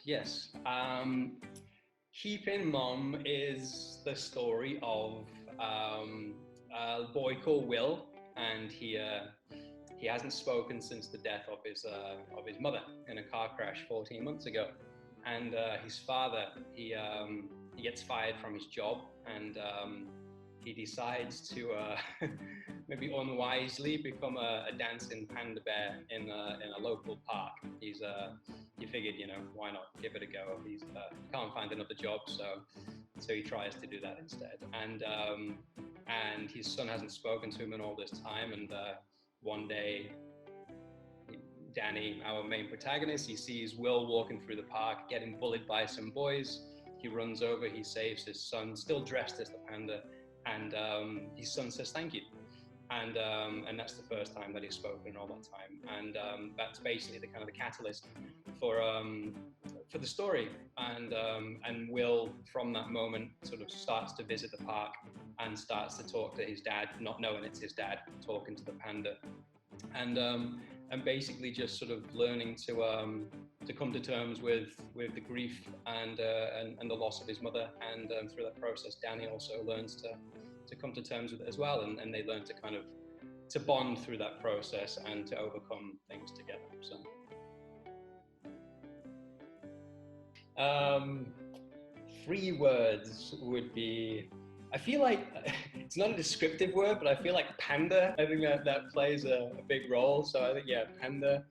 yes. Keeping Mum is the story of a boy called Will, and he hasn't spoken since the death of his mother in a car crash 14 months ago. And his father, he gets fired from his job, and he decides to maybe unwisely become a dancing panda bear in a local park. He figured, why not give it a go? He can't find another job, so he tries to do that instead. And his son hasn't spoken to him in all this time, and one day, Danny, our main protagonist, he sees Will walking through the park, getting bullied by some boys. He runs over, he saves his son, still dressed as the panda, and his son says thank you. And that's the first time that he's spoken in all that time. And that's basically the kind of the catalyst for the story. And Will, from that moment, sort of starts to visit the park and starts to talk to his dad, not knowing it's his dad, talking to the panda. And basically just sort of learning to come to terms with the grief and the loss of his mother. And through that process, Danny also learns to come to terms with it as well, and they learn to kind of to bond through that process and to overcome things together. So 3 words would be, I feel like it's not a descriptive word, but I feel like panda. I think that plays a big role. So I think, yeah, panda.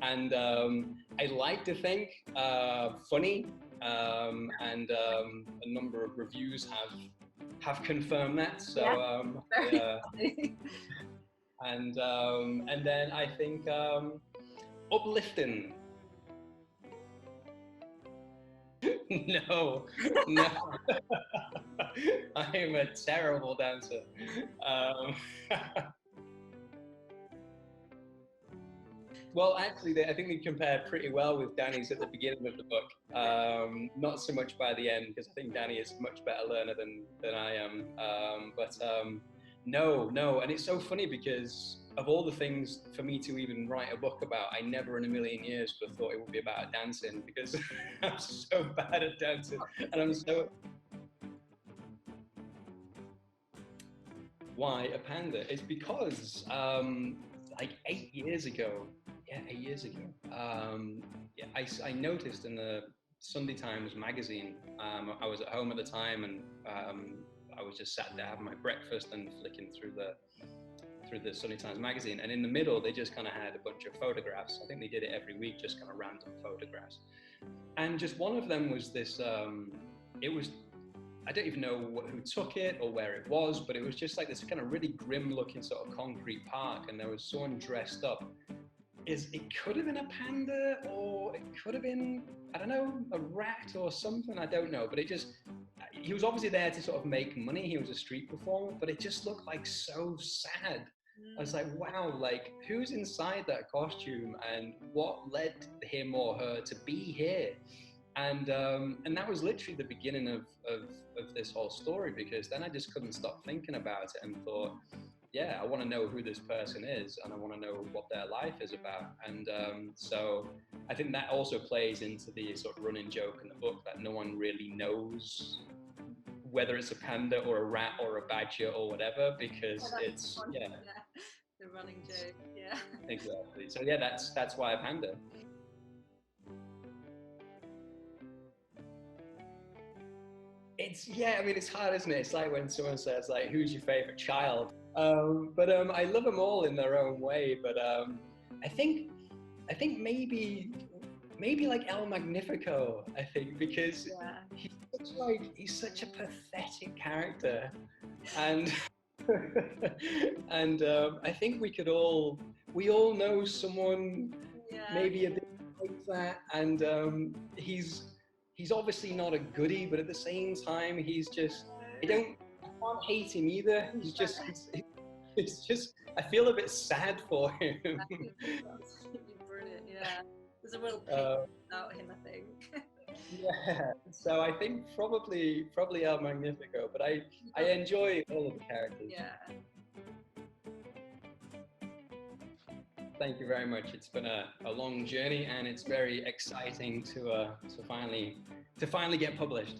And I like to think funny, and a number of reviews have confirmed that. So yeah. And then I think uplifting. No. I am a terrible dancer. Well, actually, I think they compare pretty well with Danny's at the beginning of the book. Not so much by the end, because I think Danny is a much better learner than I am. No. And it's so funny because of all the things for me to even write a book about, I never in a million years would have thought it would be about dancing, because I'm so bad at dancing. And I'm so... Why a panda? It's because like 8 years ago, I noticed in the Sunday Times magazine, I was at home at the time, and I was just sat there having my breakfast and flicking through the Sunday Times magazine, and in the middle they just kind of had a bunch of photographs. I think they did it every week, just kind of random photographs, and just one of them was this, it was, I don't even know who took it or where it was, but it was just like this kind of really grim looking sort of concrete park, and there was someone dressed up. It could have been a panda, or it could have been, I don't know, a rat or something, I don't know, but he was obviously there to sort of make money. He was a street performer, but it just looked like so sad. I was like, wow, like who's inside that costume, and what led him or her to be here? And that was literally the beginning of this whole story, because then I just couldn't stop thinking about it and thought, yeah, I want to know who this person is, and I want to know what their life is about. And so I think that also plays into the sort of running joke in the book, that no one really knows whether it's a panda or a rat or a badger or whatever, because it's the running joke. Yeah, exactly. So yeah, that's why a panda. It's hard, isn't it? It's like when someone says, like, who's your favorite child? But I love them all in their own way. But I think maybe like El Magnifico. I think because he's such a pathetic character, and and I think we all know someone maybe a bit like that, and he's obviously not a goodie, but at the same time, he's just, I can't hate him either. He's just, it's just, I feel a bit sad for him. That's brilliant, yeah. There's a real pain about him, I think. Yeah, so I think probably El Magnifico, but I enjoy all of the characters. Yeah. Thank you very much. It's been a long journey, and it's very exciting to finally get published.